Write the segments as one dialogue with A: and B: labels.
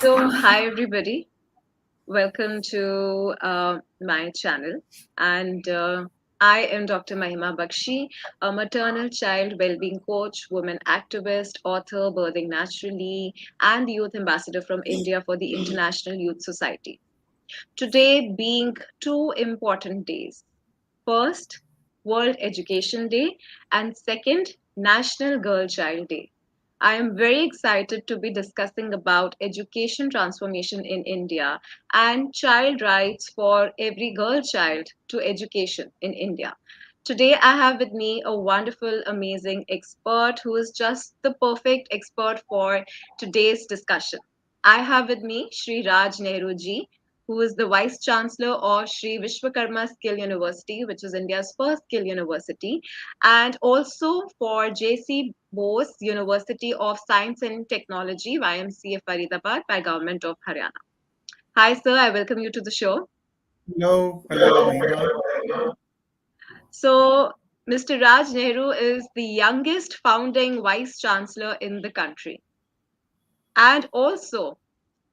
A: Hi everybody. Welcome to my channel. And I am Dr. Mahima Bakshi, a maternal child well-being coach, woman activist, author, birthing naturally, and the youth ambassador from India for the International Youth Society. Today being two important days. First, World Education Day, and second, National Girl Child Day. I am very excited to be discussing about education transformation in India and child rights for every girl child to education in India. Today, I have with me a wonderful, amazing expert who is just the perfect expert for today's discussion. I have with me Shri Nehru ji, who is the Vice Chancellor of Shri Vishwakarma Skill University, which is India's first skill university, and also for JC Bose University of Science and Technology, YMCA Faridabad, by Government of Haryana. Hi, sir. I welcome you to the show.
B: Hello, Mahima.
A: So, Mr. Raj Nehru is the youngest founding vice chancellor in the country. And also,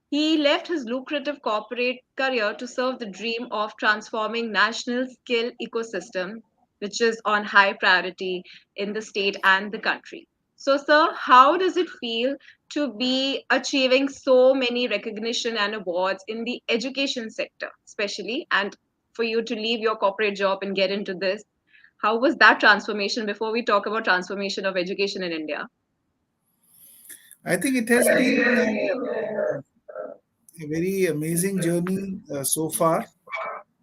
A: he left his lucrative corporate career to serve the dream of transforming national skill ecosystem, which is on high priority in the state and the country. So, sir, how does it feel to be achieving so many recognition and awards in the education sector, especially, and for you to leave your corporate job and get into this? How was that transformation before we talk about transformation of education in India?
B: I think it has been a very amazing journey so far.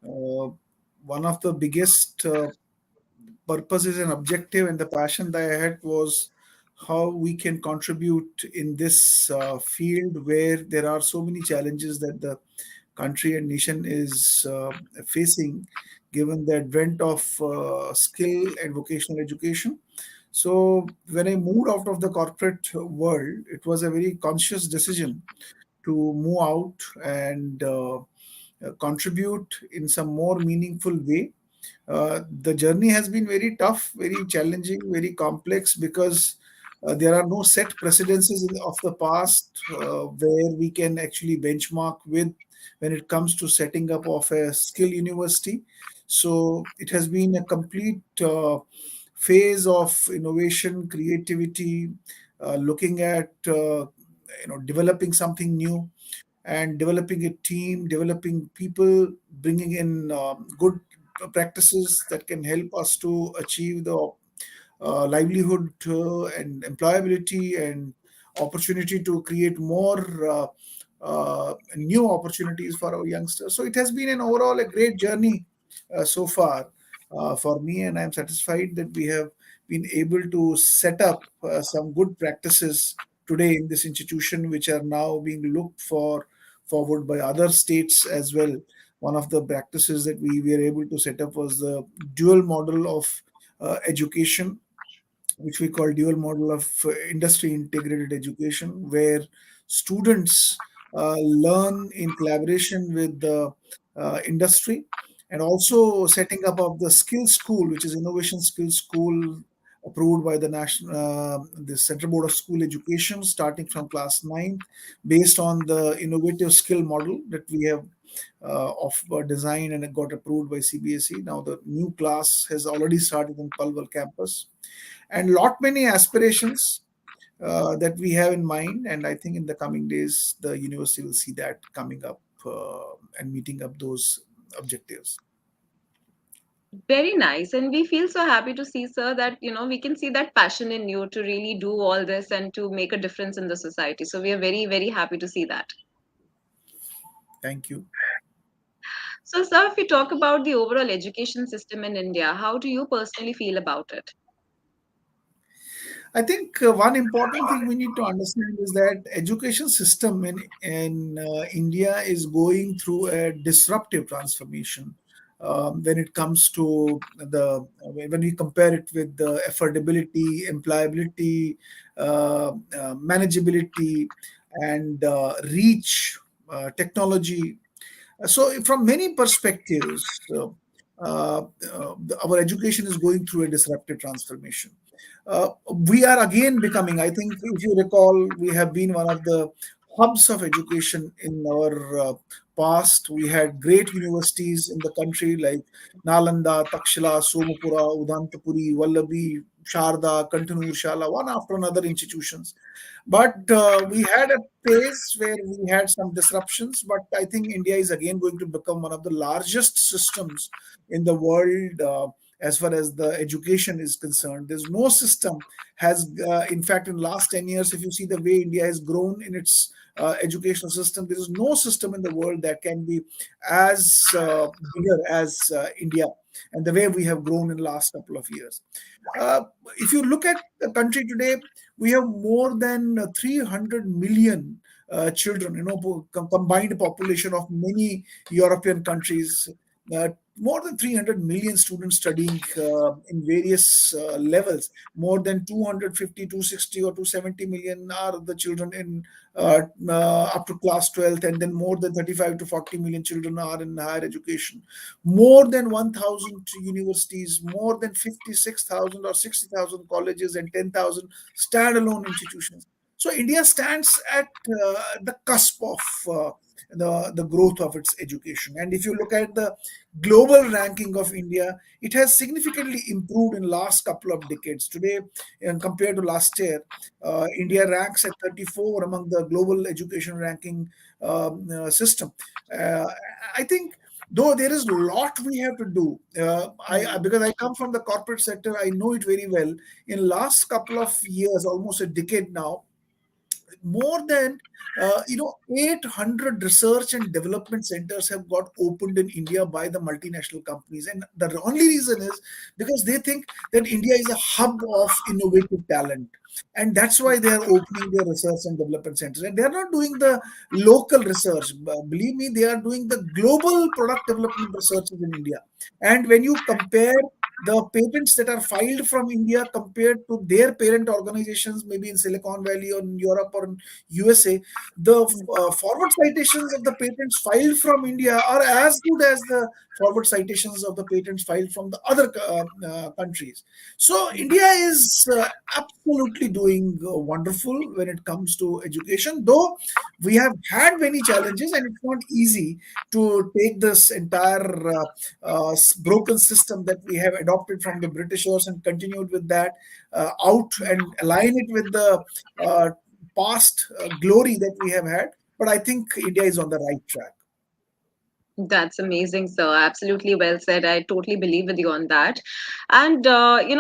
B: Uh, One of the biggest purposes and objective and the passion that I had was how we can contribute in this field where there are so many challenges that the country and nation is facing, given the advent of skill and vocational education. So when I moved out of the corporate world, it was a very conscious decision to move out and contribute in some more meaningful way. The journey has been very tough, very challenging, very complex because there are no set precedences of the past where we can actually benchmark with when it comes to setting up of a skill university. So it has been a complete phase of innovation, creativity, looking at developing something new and developing a team, developing people, bringing in good practices that can help us to achieve the livelihood and employability and opportunity to create more new opportunities for our youngsters. So it has been an overall a great journey so far for me, and I'm satisfied that we have been able to set up some good practices today in this institution, which are now being looked for forward by other states as well. One of the practices that we were able to set up was the dual model of education, which we call dual model of industry integrated education, where students learn in collaboration with the industry, and also setting up of the skill school, which is innovation skill school approved by the national the Central Board of School Education, starting from class 9, based on the innovative skill model that we have of design and it got approved by CBSE. Now the new class has already started in Palwal campus, and lot many aspirations that we have in mind. And I think in the coming days, the university will see that coming up and meeting up those objectives.
A: Very nice. And we feel so happy to see, sir, that, we can see that passion in you to really do all this and to make a difference in the society. So we are very, very happy to see that.
B: Thank you.
A: So, sir, if we talk about the overall education system in India, how do you personally feel about it?
B: I think one important thing we need to understand is that education system in India is going through a disruptive transformation when it comes to the when we compare it with the affordability, employability, manageability, and reach, technology. So, from many perspectives, our education is going through a disruptive transformation. We are again becoming, I think, if you recall, we have been one of the hubs of education in our past. We had great universities in the country like Nalanda, Takshila, Somapura, Udantapuri, Vallabhi, Sharda, Kantanur Shala, one after another institutions. But we had a phase where we had some disruptions. But I think India is again going to become one of the largest systems in the world as far as the education is concerned. There's no system has, in fact, in last 10 years, if you see the way India has grown in its educational system, there is no system in the world that can be as bigger as India and the way we have grown in the last couple of years. Uh, if you look at the country today, we have more than 300 million children, combined population of many European countries. More than 300 million students studying in various levels. More than 250, 260, or 270 million are the children in up to class 12th, and then more than 35 to 40 million children are in higher education. More than 1,000 universities, more than 56,000 or 60,000 colleges, and 10,000 standalone institutions. So India stands at the cusp of the growth of its education. And if you look at the global ranking of India, it has significantly improved in last couple of decades. Today, and compared to last year, India ranks at 34 among the global education ranking system. Uh, I think though there is a lot we have to do. Because I come from the corporate sector, I know it very well. In last couple of years, almost a decade now, more than 800 research and development centers have got opened in India by the multinational companies, and the only reason is because they think that India is a hub of innovative talent, and that's why they are opening their research and development centers. And they are not doing the local research. Believe me, they are doing the global product development researches in India. And when you compare the patents that are filed from India compared to their parent organizations, maybe in Silicon Valley or in Europe or in USA, the forward citations of the patents filed from India are as good as the forward citations of the patents filed from the other countries. So India is absolutely doing wonderful when it comes to education, though we have had many challenges, and it's not easy to take this entire broken system that we have adopted from the Britishers and continued with that out and align it with the past glory that we have had. But I think India is on the right track.
A: That's amazing, sir. Absolutely well said. I totally believe with you on that. And,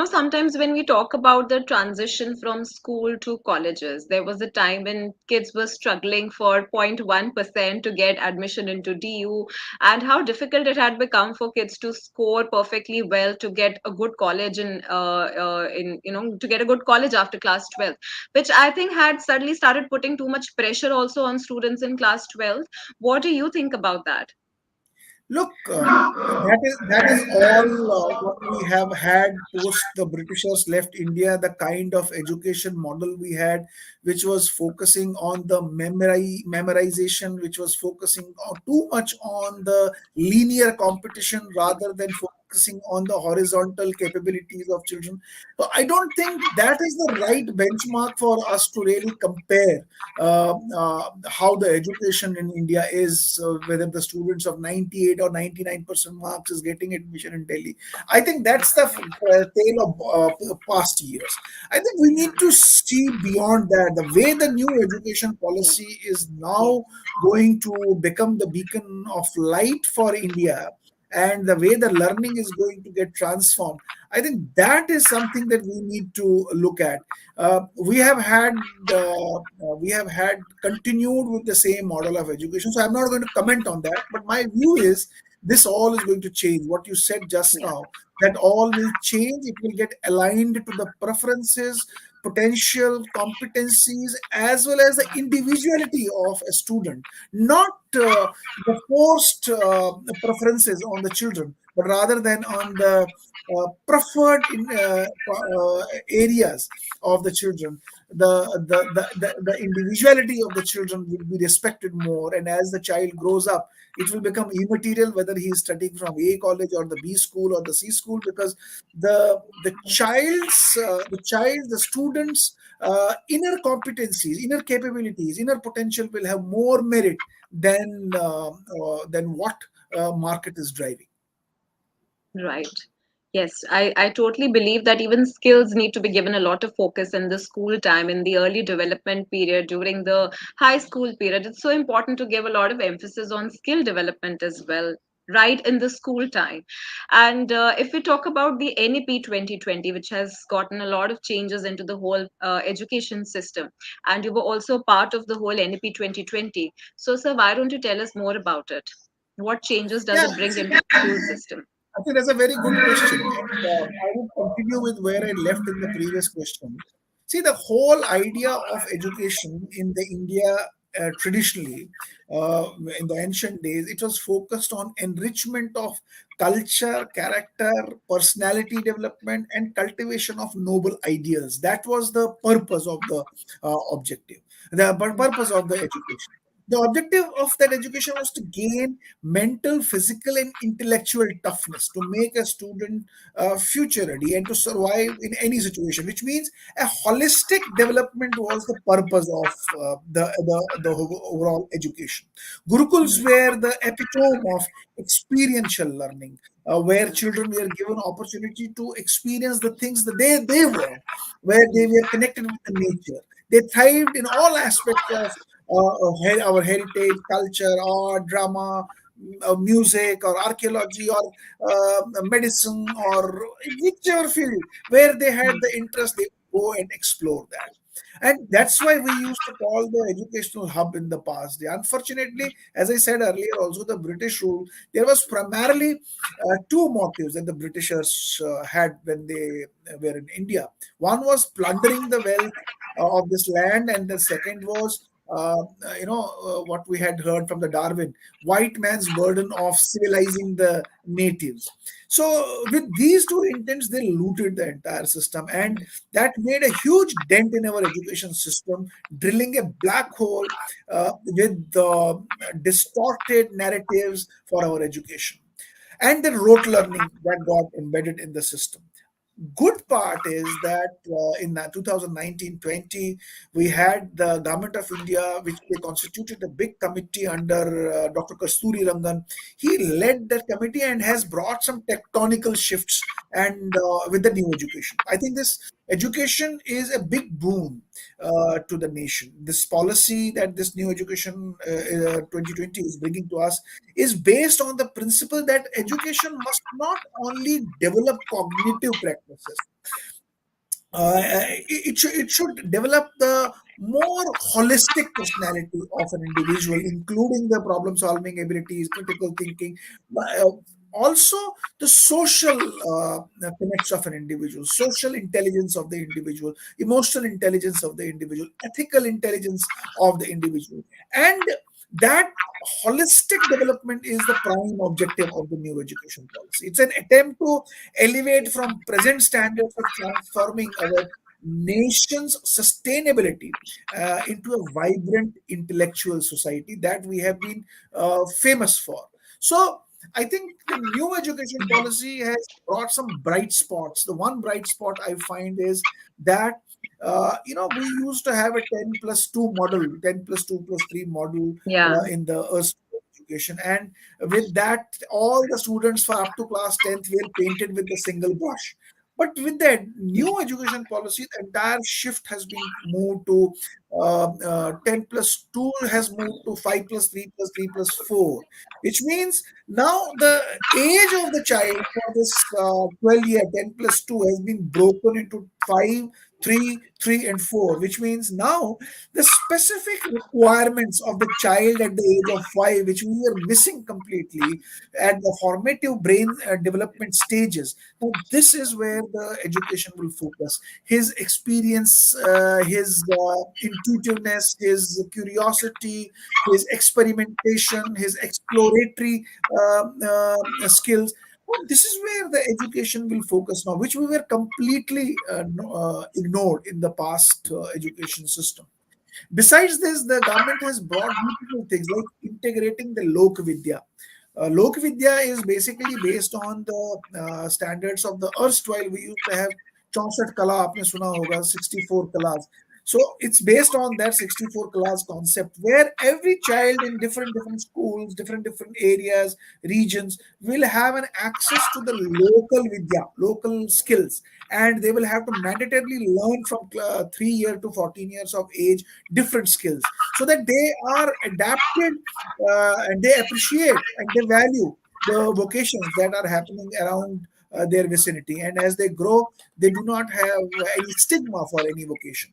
A: sometimes when we talk about the transition from school to colleges, there was a time when kids were struggling for 0.1% to get admission into DU, and how difficult it had become for kids to score perfectly well to get a good college to get a good college after class 12, which I think had suddenly started putting too much pressure also on students in class 12. What do you think about that?
B: Look, that is all what we have had post the Britishers left India. The kind of education model we had, which was focusing on the memorization, which was focusing too much on the linear competition rather than focusing on the horizontal capabilities of children. So I don't think that is the right benchmark for us to really compare how the education in India is, whether the students of 98 or 99% marks is getting admission in Delhi. I think that's the tale of past years. I think we need to see beyond that. The way the new education policy is now going to become the beacon of light for India, and the way the learning is going to get transformed, I think that is something that we need to look at. We have had continued with the same model of education, so I'm not going to comment on that. But my view is this all is going to change. What you said just
A: Yeah.
B: now, that all will change. It will get aligned to the preferences, potential competencies, as well as the individuality of a student, not the forced preferences on the children, but rather than on the preferred areas of the children. the individuality of the children will be respected more, and as the child grows up, it will become immaterial whether he is studying from A college or the B school or the C school, because the students inner competencies, inner capabilities, inner potential will have more merit than what market is driving.
A: Right. Yes, I totally believe that even skills need to be given a lot of focus in the school time, in the early development period, during the high school period. It's so important to give a lot of emphasis on skill development as well, right in the school time. And if we talk about the NEP 2020, which has gotten a lot of changes into the whole education system, and you were also part of the whole NEP 2020. So, sir, why don't you tell us more about it? What changes does
B: Yeah,
A: it bring
B: see,
A: into the school system?
B: I think that's a very good question. And I would continue with where I left in the previous question. See, the whole idea of education in the India traditionally, in the ancient days, it was focused on enrichment of culture, character, personality development, and cultivation of noble ideals. That was the purpose of the objective, the purpose of the education. The objective of that education was to gain mental, physical, and intellectual toughness to make a student future ready and to survive in any situation, which means a holistic development was the purpose of the overall education. Gurukuls were the epitome of experiential learning, where children were given opportunity to experience the things that they were, where they were connected with the nature. They thrived in all aspects of our heritage, culture, art, drama, music, or archaeology, or medicine, or whichever field where they had the interest, they go and explore that. And that's why we used to call the educational hub in the past. Unfortunately, as I said earlier, also the British rule, there was primarily two motives that the Britishers had when they were in India. One was plundering the wealth of this land, and the second was what we had heard from the Darwin, white man's burden of civilizing the natives. So with these two intents, they looted the entire system, and that made a huge dent in our education system, drilling a black hole with the distorted narratives for our education, and the rote learning that got embedded in the system. Good part is that in 2019-20, we had the government of India, which they constituted a big committee under Dr. Kasturi Rangan. He led that committee and has brought some tectonical shifts and with the new education. I think this education is a big boon to the nation. This policy that this new education 2020 is bringing to us is based on the principle that education must not only develop cognitive practices, it should develop the more holistic personality of an individual, including the problem solving abilities, critical thinking, uh, also the social connects of an individual, social intelligence of the individual, emotional intelligence of the individual, ethical intelligence of the individual. And that holistic development is the prime objective of the new education policy. It's an attempt to elevate from present standards of transforming our nation's sustainability into a vibrant intellectual society that we have been famous for. So I think the new education policy has brought some bright spots. The one bright spot I find is that we used to have a 10 plus 2 model, 10 plus 2 plus 3 model
A: Yeah.
B: in the education, and with that all the students for up to class 10th were painted with a single brush. But with the new education policy, the entire shift has been moved to 10 plus 2 has moved to 5 plus 3 plus 3 plus 4, which means now the age of the child for this 12 year 10 plus 2 has been broken into 5, 3, 3, and 4, which means now the specific requirements of the child at the age of 5, which we are missing completely at the formative brain development stages. Now, this is where the education will focus. His experience, his intuitiveness, his curiosity, his experimentation, his exploratory skills. And this is where the education will focus now, which we were completely ignored in the past education system. Besides this, the government has brought beautiful things like integrating the Lok Vidya. Lok Vidya is basically based on the standards of the erstwhile. We used to have 64 kala, आपने सुना होगा, 64 kalas. So it's based on that 64 kalas concept, where every child in different schools, different areas, regions will have an access to the local vidya, local skills, and they will have to mandatorily learn from 3 year to 14 years of age different skills, so that they are adapted and they appreciate and they value the vocations that are happening around their vicinity. And as they grow, they do not have any stigma for any vocation.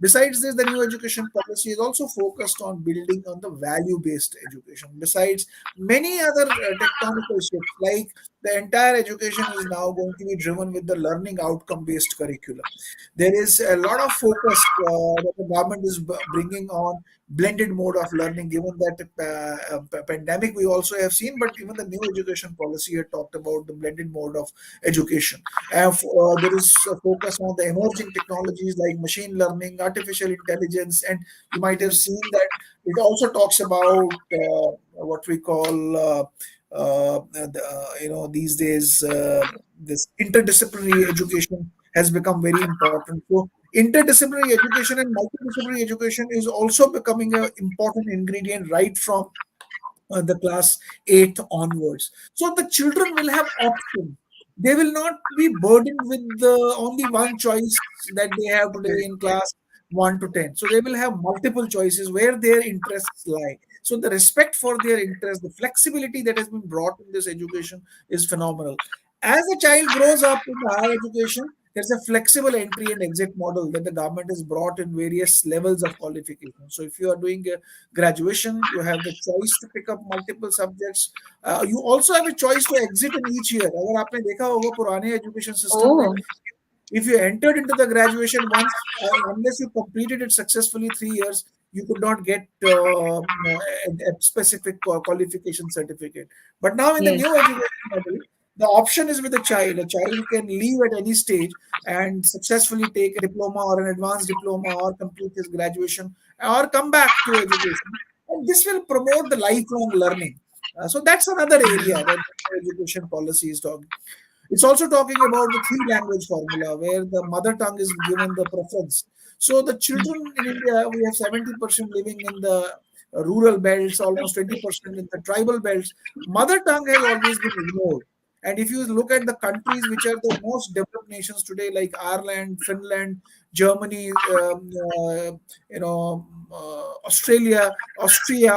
B: Besides this, the new education policy is also focused on building on the value based education. Besides many other tectonical shifts, like the entire education is now going to be driven with the learning outcome based curriculum. There is a lot of focus that the government is bringing on blended mode of learning, given that pandemic we also have seen, but even the new education policy had talked about the blended mode of education. And there is a focus on the emerging technologies like machine learning, artificial intelligence, and you might have seen that it also talks about what we call these days this interdisciplinary education has become very important. So interdisciplinary education and multidisciplinary education is also becoming an important ingredient right from the class 8 onwards. So the children will have options. They will not be burdened with the only one choice that they have today in class 1 to 10. So they will have multiple choices where their interests lie. So the respect for their interest, the flexibility that has been brought in this education is phenomenal. As a child grows up in the higher education, there's a flexible entry and exit model that the government has brought in various levels of qualification. So if you are doing a graduation, you have the choice to pick up multiple subjects. You also have a choice to exit in each year. अगर आपने देखा होगा पुराने education system में,
A: Oh,
B: if you entered into the graduation once, unless you completed it successfully 3 years, you could not get a specific qualification certificate. But now in the
A: yes.
B: new education model, the option is with a child. A child can leave at any stage and successfully take a diploma or an advanced diploma or complete his graduation or come back to education. And this will promote the lifelong learning. So that's another area that the education policy is talking. It's also talking about the three language formula where the mother tongue is given the preference. So the children in India, we have 70% living in the rural belts, almost 20% in the tribal belts. Mother tongue has always been ignored. And if you look at the countries which are the most developed nations today, like Ireland, Finland, Germany, Australia, Austria,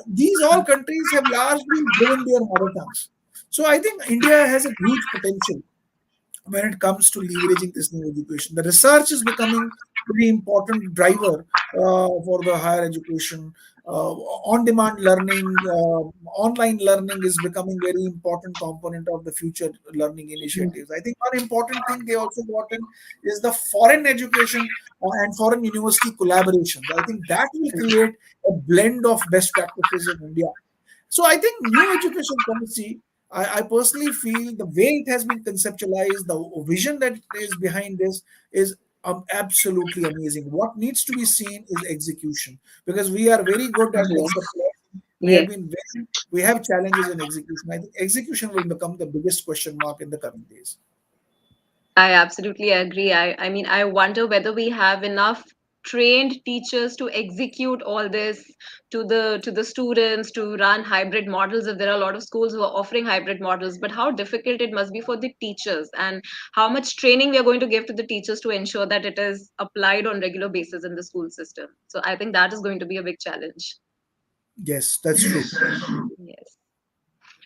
B: these all countries have largely given their mother tongues. So I think India has a huge potential when it comes to leveraging this new education. The research is becoming very important driver for the higher education. On-demand learning, online learning is becoming very important component of the future learning initiatives. I think one important thing they also brought in is the foreign education and foreign university collaborations. I think that will create a blend of best practices in India. So I think new education policy, I personally feel the way it has been conceptualized, the vision that is behind this is absolutely amazing. What needs to be seen is execution, because we are very good at
A: Yes.
B: conceptualizing. We have
A: Yes.
B: been we have challenges in execution. I think execution will become the biggest question mark in the coming days.
A: I absolutely agree. I mean, I wonder whether we have enough trained teachers to execute all this to the students to run hybrid models. If there are a lot of schools who are offering hybrid models, but how difficult it must be for the teachers, and how much training we are going to give to the teachers to ensure that it is applied on regular basis in the school system. So I think that is going to be a big challenge.
B: Yes, that's true.
A: Yes.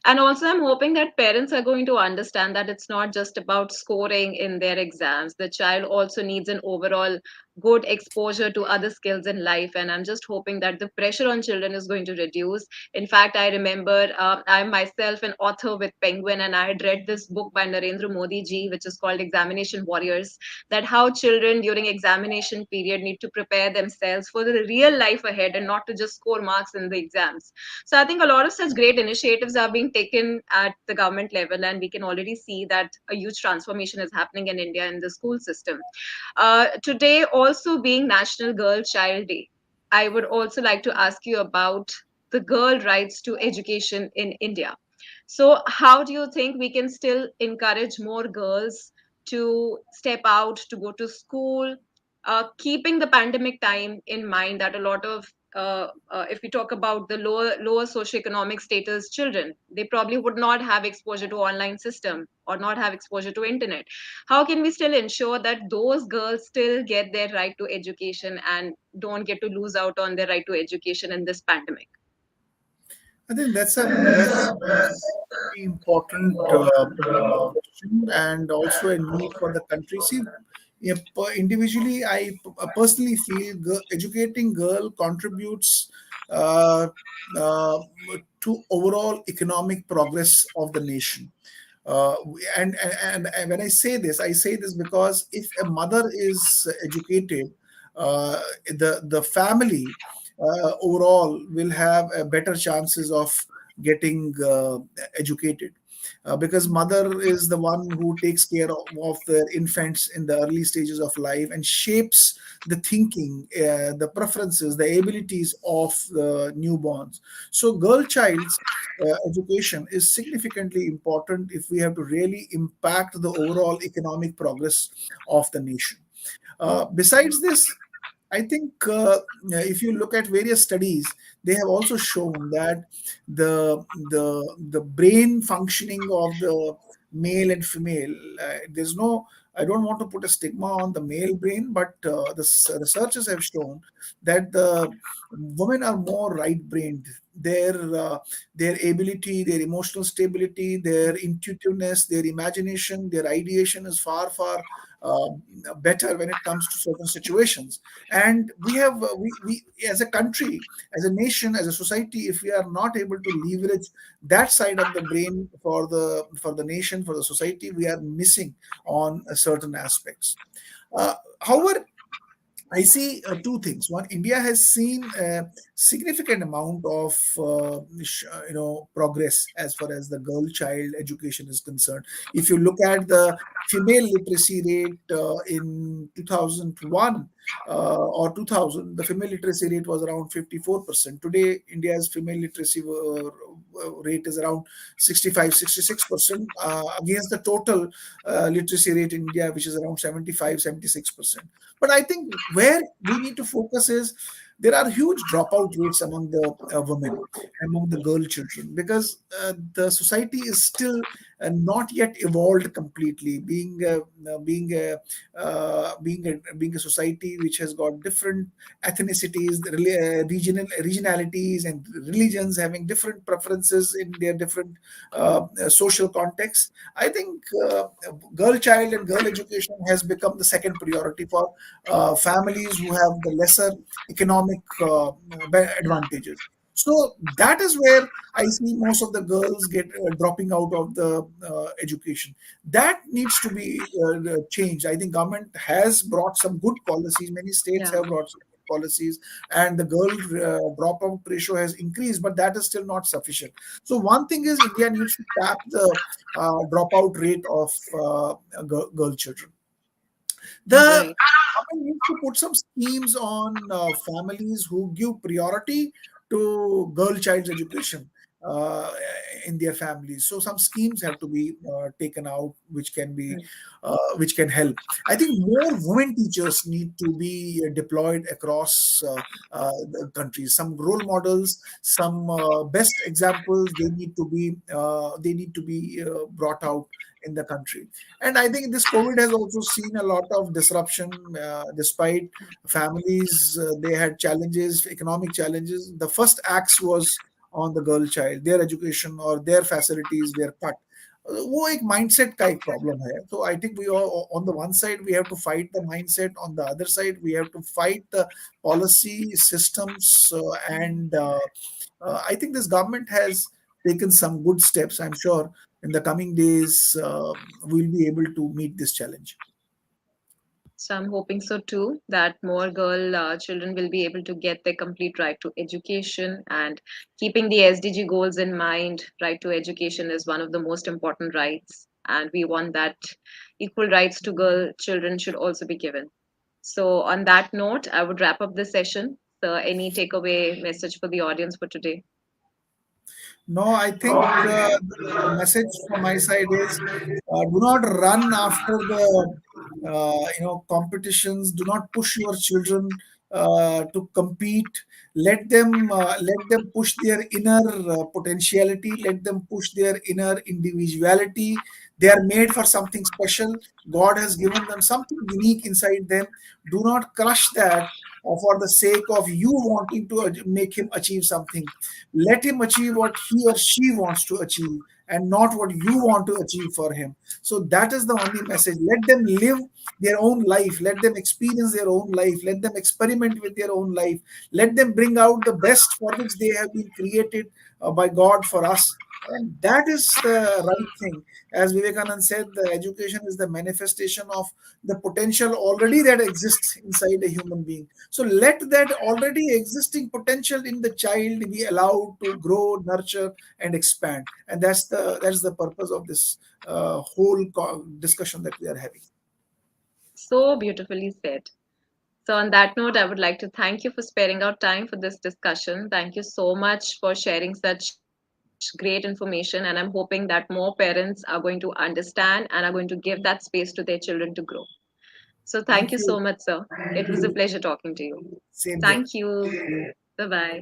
A: And also, I'm hoping that parents are going to understand that it's not just about scoring in their exams. The child also needs an overall good exposure to other skills in life. And I'm just hoping that the pressure on children is going to reduce. In fact, I remember I'm myself an author with Penguin, and I had read this book by Narendra Modi ji, which is called Examination Warriors, that how children during examination period need to prepare themselves for the real life ahead and not to just score marks in the exams. So I think a lot of such great initiatives are being taken at the government level, and we can already see that a huge transformation is happening in India in the school system. Today, also being National Girl Child Day, I would also like to ask you about the girl rights to education in India. So, how do you think we can still encourage more girls to step out, to go to school, keeping the pandemic time in mind that a lot of if we talk about the lower socioeconomic status children, they probably would not have exposure to online system or not have exposure to internet. How can we still ensure that those girls still get their right to education and don't get to lose out on their right to education in this pandemic?
B: I think that's very important question, and also a need for the country. See, yeah, individually, I personally feel educating girl contributes uh, uh, to overall economic progress of the nation. Uh, and when I say this because if a mother is educated, the family overall will have a better chances of getting educated, because mother is the one who takes care of their infants in the early stages of life and shapes the thinking, the preferences, the abilities of the newborns. So girl child's education is significantly important if we have to really impact the overall economic progress of the nation. Besides this, I think if you look at various studies, they have also shown that the brain functioning of the male and female, there's no. I don't want to put a stigma on the male brain, but researchers have shown that the women are more right-brained. Their ability, their emotional stability, their intuitiveness, their imagination, their ideation is far uh, better when it comes to certain situations. And we as a country, as a nation, as a society, if we are not able to leverage that side of the brain for the nation, for the society, we are missing on certain aspects. However, I see two things. One, India has seen a significant amount of progress as far as the girl child education is concerned. If you look at the female literacy rate in 2001 or 2000, the female literacy rate was around 54%. Today, India's female literacy rate is around 65-66% against the total literacy rate in India, which is around 75-76%. But I think where we need to focus is there are huge dropout rates among the women, among the girl children, because the society is still not yet evolved completely. Being a society which has got different ethnicities, regionalities, and religions having different preferences in their different social contexts. I think girl child and girl education has become the second priority for families who have the lesser economic advantages. So that is where I see most of the girls get dropping out of the education. That needs to be changed. I think government has brought some good policies. Many states
A: Yeah.
B: have brought some good policies, and the girl dropout ratio has increased, but that is still not sufficient. So one thing is India needs to tap the dropout rate of girl children. The
A: Right.
B: government needs to put some schemes on families who give priority to girl child's education uh, in their families. So some schemes have to be taken out, which can help. I think more women teachers need to be deployed across the countries. Some role models, some best examples. They need to be brought out in the country. And I think this COVID has also seen a lot of disruption. Despite families, they had challenges, economic challenges. The first axe was on the girl child. Their education or their facilities were cut. वो एक mindset का एक problem है. So I think we all, on the one side we have to fight the mindset, on the other side we have to fight the policy systems, and I think this government has taken some good steps. I'm sure in the coming days we'll be able to meet this challenge.
A: So I'm hoping so too, that more girl children will be able to get their complete right to education, and keeping the SDG goals in mind, right to education is one of the most important rights, and we want that equal rights to girl children should also be given. So on that note, I would wrap up this session. So any takeaway message for the audience for today?
B: No, I think the message from my side is do not run after the competitions. Do not push your children to compete. Let them push their inner potentiality. Let them push their inner individuality. They are made for something special. God has given them something unique inside them. Do not crush that for the sake of you wanting to make him achieve something. Let him achieve what he or she wants to achieve and not what you want to achieve for him. So that is the only message. Let them live their own life. Let them experience their own life. Let them experiment with their own life. Let them bring out the best for which they have been created by God for us. And that is the right thing. As Vivekanand said, the education is the manifestation of the potential already that exists inside a human being. So let that already existing potential in the child be allowed to grow, nurture, and expand. And that's the purpose of this whole discussion that we are having.
A: So beautifully said. So, on that note, I would like to thank you for sparing out time for this discussion. Thank you so much for sharing such great information. And I'm hoping that more parents are going to understand and are going to give that space to their children to grow. So, thank you so
B: Thank
A: much,
B: you.
A: sir. It was a pleasure talking to you.
B: Same here.
A: Thank you.
B: Thank you.
A: Bye bye.